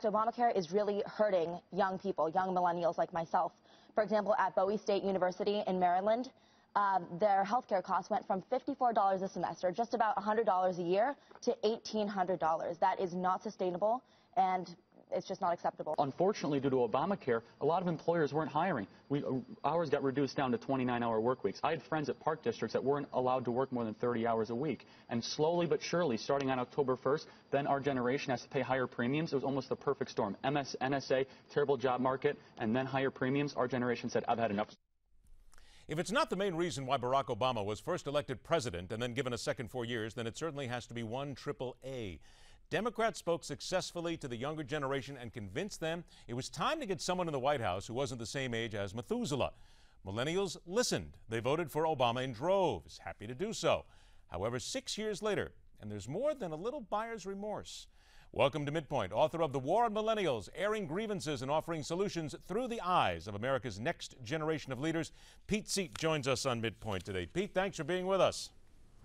Obamacare is really hurting young people, young millennials like myself. For example, at Bowie State University in Maryland, their healthcare costs went from $54 a semester, just about $100 a year, to $1,800. That is not sustainable, and it's just not acceptable. Unfortunately, due to Obamacare, a lot of employers weren't hiring. Hours got reduced down to 29-hour work weeks. I had friends at park districts that weren't allowed to work more than 30 hours a week. And slowly but surely, starting on October 1st, then our generation has to pay higher premiums. It was almost the perfect storm. NSA, terrible job market, and then higher premiums. Our generation said, I've had enough. If it's not the main reason why Barack Obama was first elected president and then given a second 4 years, then it certainly has to be one triple A. Democrats spoke successfully to the younger generation and convinced them it was time to get someone in the White House who wasn't the same age as Methuselah. Millennials listened. They voted for Obama in droves. Happy to do so. However, 6 years later, and there's more than a little buyer's remorse. Welcome to MidPoint, author of The War on Millennials, airing grievances and offering solutions through the eyes of America's next generation of leaders. Pete Seat joins us on MidPoint today. Pete, thanks for being with us.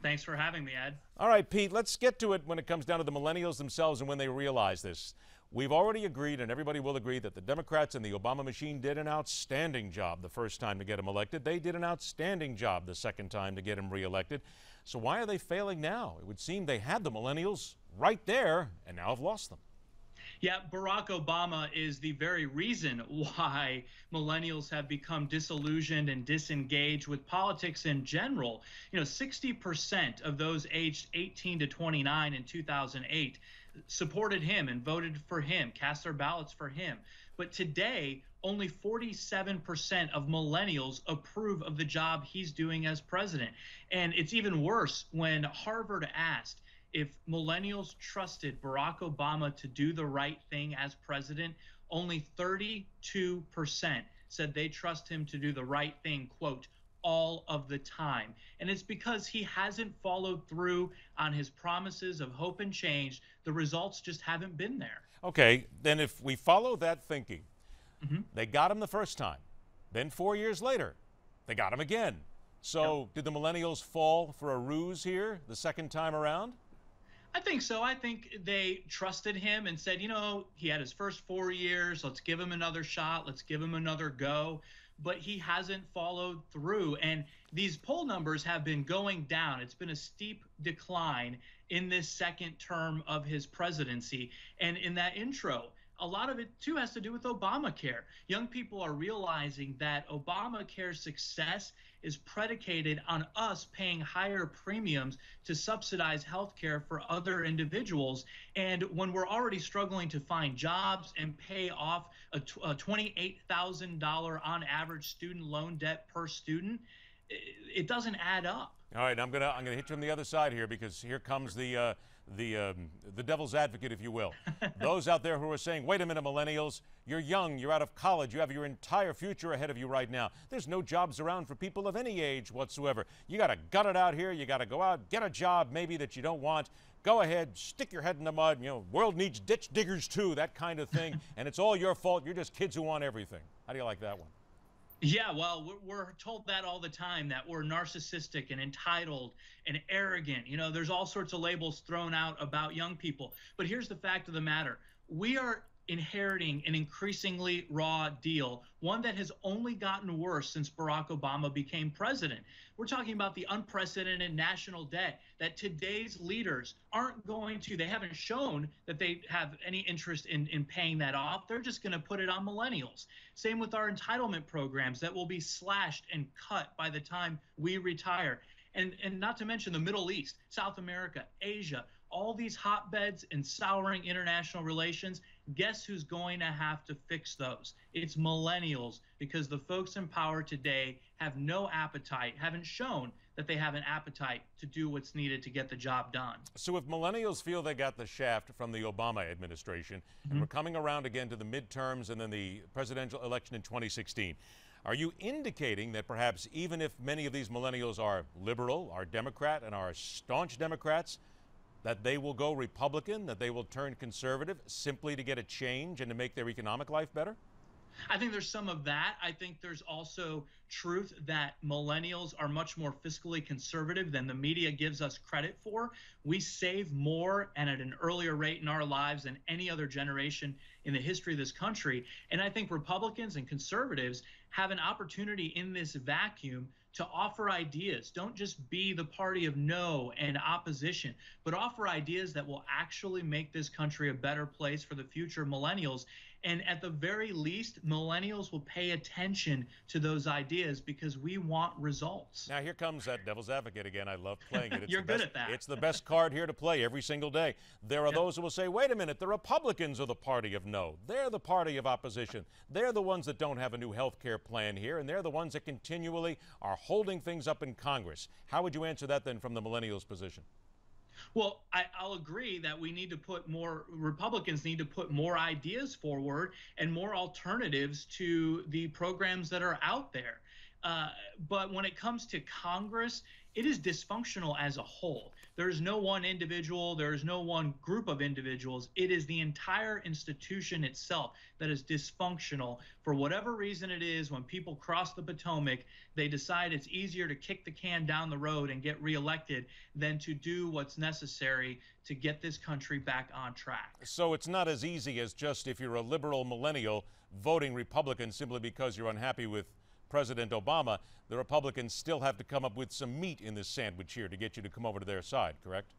Thanks for having me, Ed. All right, Pete, let's get to it when it comes down to the millennials themselves and when they realize this. We've already agreed, and everybody will agree, that the Democrats and the Obama machine did an outstanding job the first time to get him elected. They did an outstanding job the second time to get him reelected. So why are they failing now? It would seem they had the millennials right there and now have lost them. Yeah, Barack Obama is the very reason why millennials have become disillusioned and disengaged with politics in general. 60% of those aged 18 to 29 in 2008 supported him and voted for him, cast their ballots for him. But today, only 47% of millennials approve of the job he's doing as president. And it's even worse when Harvard asked if millennials trusted Barack Obama to do the right thing as president, only 32% said they trust him to do the right thing, quote, all of the time. And it's because he hasn't followed through on his promises of hope and change. The results just haven't been there. Okay, then if we follow that thinking, they got him the first time. Then 4 years later, they got him again. So did the millennials fall for a ruse here the second time around? I think so. I think they trusted him and said, he had his first 4 years. Let's give him another shot. Let's give him another go. But he hasn't followed through. And these poll numbers have been going down. It's been a steep decline in this second term of his presidency. And in that intro, a lot of it, too, has to do with Obamacare. Young people are realizing that Obamacare's success is predicated on us paying higher premiums to subsidize health care for other individuals. And when we're already struggling to find jobs and pay off a $28,000 on average student loan debt per student, it doesn't add up. All right, I'm gonna hit you from the other side here, because here comes the devil's advocate, if you will. Those out there who are saying, wait a minute, millennials, you're young, you're out of college, you have your entire future ahead of you right now. There's no jobs around for people of any age whatsoever. You got to gut it out here. You got to go out, get a job maybe that you don't want. Go ahead, stick your head in the mud. World needs ditch diggers too, that kind of thing. And it's all your fault. You're just kids who want everything. How do you like that one? Yeah, well, we're told that all the time, that we're narcissistic and entitled and arrogant. There's all sorts of labels thrown out about young people. But here's the fact of the matter. We are inheriting an increasingly raw deal, one that has only gotten worse since Barack Obama became president. We're talking about the unprecedented national debt that today's leaders aren't going to, they haven't shown that they have any interest in paying that off. They're just going to put it on millennials. Same with our entitlement programs that will be slashed and cut by the time we retire. And not to mention the Middle East, South America, Asia, all these hotbeds and souring international relations. Guess who's going to have to fix those? It's millennials, because the folks in power today have no appetite, haven't shown that they have an appetite to do what's needed to get the job done. So if millennials feel they got the shaft from the Obama administration, and we're coming around again to the midterms and then the presidential election in 2016, are you indicating that perhaps even if many of these millennials are liberal, are Democrat, and are staunch Democrats, that they will go Republican, that they will turn conservative simply to get a change and to make their economic life better? I think there's some of that. I think there's also truth that millennials are much more fiscally conservative than the media gives us credit for. We save more and at an earlier rate in our lives than any other generation in the history of this country. And I think Republicans and conservatives have an opportunity in this vacuum to offer ideas. Don't just be the party of no and opposition, but offer ideas that will actually make this country a better place for the future millennials. And at the very least, millennials will pay attention to those ideas because we want results. Now, here comes that devil's advocate again. I love playing it. It's You're good at that. It's the best card here to play every single day. There are those who will say, wait a minute, the Republicans are the party of no. They're the party of opposition. They're the ones that don't have a new health care plan here, and they're the ones that continually are holding things up in Congress. How would you answer that then from the millennials' position? Well, I'll agree that we need to put more, Republicans need to put more ideas forward and more alternatives to the programs that are out there. But when it comes to Congress, it is dysfunctional as a whole. There is no one individual, there is no one group of individuals. It is the entire institution itself that is dysfunctional. For whatever reason it is, when people cross the Potomac, they decide it's easier to kick the can down the road and get reelected than to do what's necessary to get this country back on track. So it's not as easy as just, if you're a liberal millennial, voting Republican simply because you're unhappy with President Obama. The Republicans still have to come up with some meat in this sandwich here to get you to come over to their side, correct?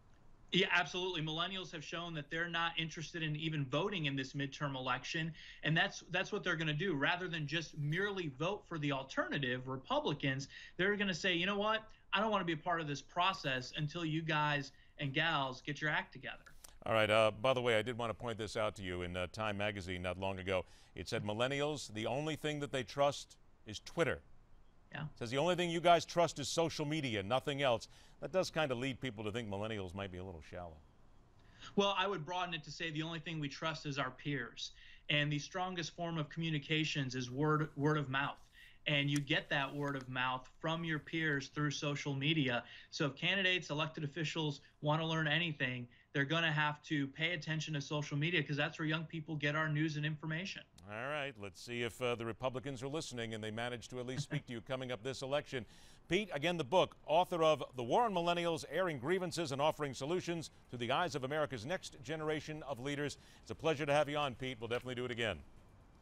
Yeah, absolutely. Millennials have shown that they're not interested in even voting in this midterm election, and that's what they're going to do. Rather than just merely vote for the alternative, Republicans, they're going to say, you know what, I don't want to be a part of this process until you guys and gals get your act together. All right. By the way, I did want to point this out to you. In Time magazine not long ago, it said millennials, the only thing that they trust is Twitter. Yeah. It says the only thing you guys trust is social media, nothing else. That does kind of lead people to think millennials might be a little shallow. Well, I would broaden it to say the only thing we trust is our peers. And the strongest form of communications is word of mouth. And you get that word of mouth from your peers through social media. So if candidates, elected officials want to learn anything, they're going to have to pay attention to social media because that's where young people get our news and information. All right, let's see if the Republicans are listening and they manage to at least speak to you coming up this election. Pete, again, the book, author of The War on Millennials, Airing Grievances and Offering Solutions Through the Eyes of America's Next Generation of Leaders. It's a pleasure to have you on, Pete. We'll definitely do it again.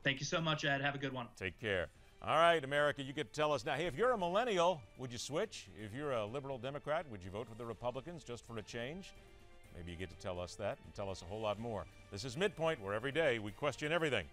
Thank you so much, Ed. Have a good one. Take care. All right, America, you get to tell us now, hey, if you're a millennial, would you switch? If you're a liberal Democrat, would you vote for the Republicans just for a change? Maybe you get to tell us that and tell us a whole lot more. This is MidPoint, where every day we question everything.